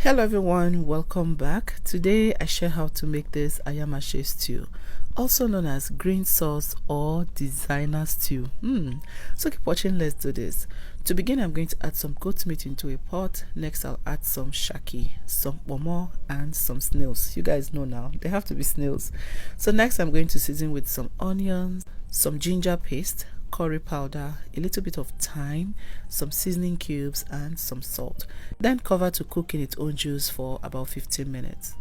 Hello everyone, welcome back. Today I share how to make this Ayamase stew, also known as green sauce or designer stew. So keep watching, let's do this. To begin, I'm going to add some goat meat into a pot. Next I'll add some shaki, some pomo, and some snails. You guys know now, they have to be snails. So next I'm going to season with some onions, some ginger paste, curry powder, a little bit of thyme, some seasoning cubes, and some salt. Then cover to cook in its own juice for about 15 minutes.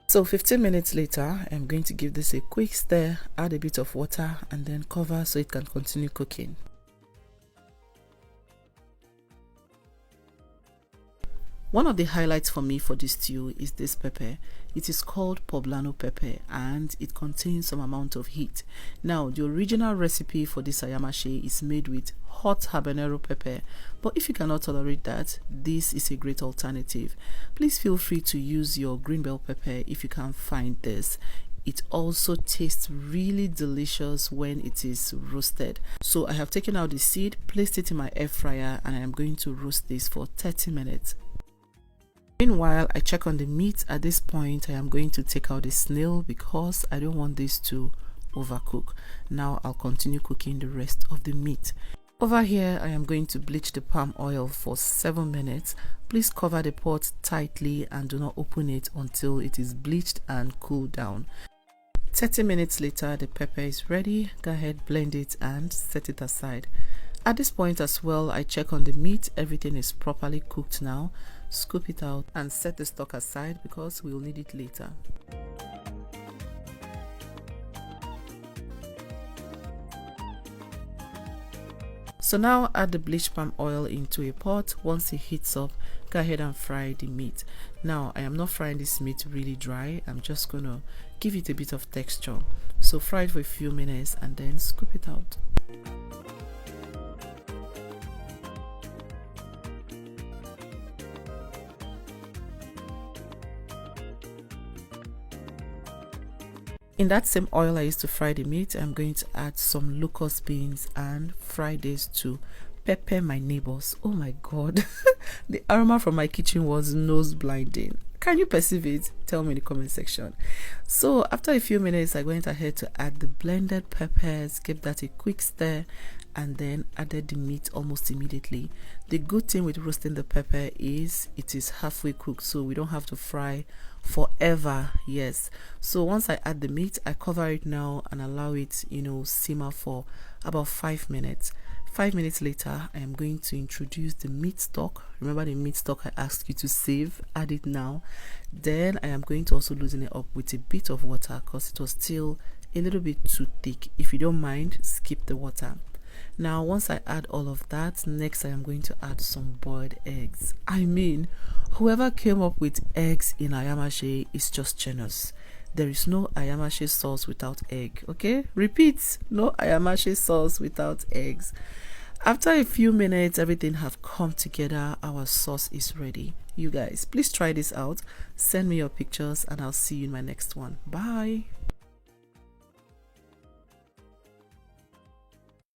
So 15 minutes later, I'm going to give this a quick stir, add a bit of water, and then cover so it can continue cooking. One of the highlights for me for this stew is this pepper. It is called poblano pepper and it contains some amount of heat. Now, the original recipe for this ayamase is made with hot habanero pepper, but if you cannot tolerate that, this is a great alternative. Please feel free to use your green bell pepper if you can find this. It also tastes really delicious when it is roasted. So I have taken out the seed, placed it in my air fryer, and I am going to roast this for 30 minutes. Meanwhile, I check on the meat. At this point, I am going to take out the snail because I don't want this to overcook. Now I'll continue cooking the rest of the meat. Over here, I am going to bleach the palm oil for 7 minutes. Please cover the pot tightly and do not open it until it is bleached and cooled down. 30 minutes later, the pepper is ready. Go ahead, blend it and set it aside. At this point as well, I check on the meat. Everything is properly cooked now. Scoop it out and set the stock aside because we'll need it later. So now add the bleached palm oil into a pot. Once it heats up, go ahead and fry the meat. Now I am not frying this meat really dry. I'm just gonna give it a bit of texture. So fry it for a few minutes and then scoop it out. In that same oil I used to fry the meat, I'm going to add some locust beans and fry this to pepper my neighbors. Oh my god, the aroma from my kitchen was nose blinding. Can you perceive it? Tell me in the comment section. So after a few minutes, I went ahead to add the blended peppers, gave that a quick stir, and then added the meat almost immediately. The good thing with roasting the pepper is it is halfway cooked, so we don't have to fry forever. Yes, so once I add the meat, I cover it now and allow it, simmer for about 5 minutes. 5 minutes later, I am going to introduce the meat stock. Remember the meat stock I asked you to save? Add it now. Then I am going to also loosen it up with a bit of water because it was still a little bit too thick. If you don't mind, skip the water. Now once I add all of that, next I am going to add some boiled eggs. I mean, whoever came up with eggs in ayamase is just genius. There is no ayamase sauce without egg. Okay, repeat, no ayamase sauce without eggs. After a few minutes, everything have come together. Our sauce is ready. You guys, please try this out. Send me your pictures and I'll see you in my next one. Bye.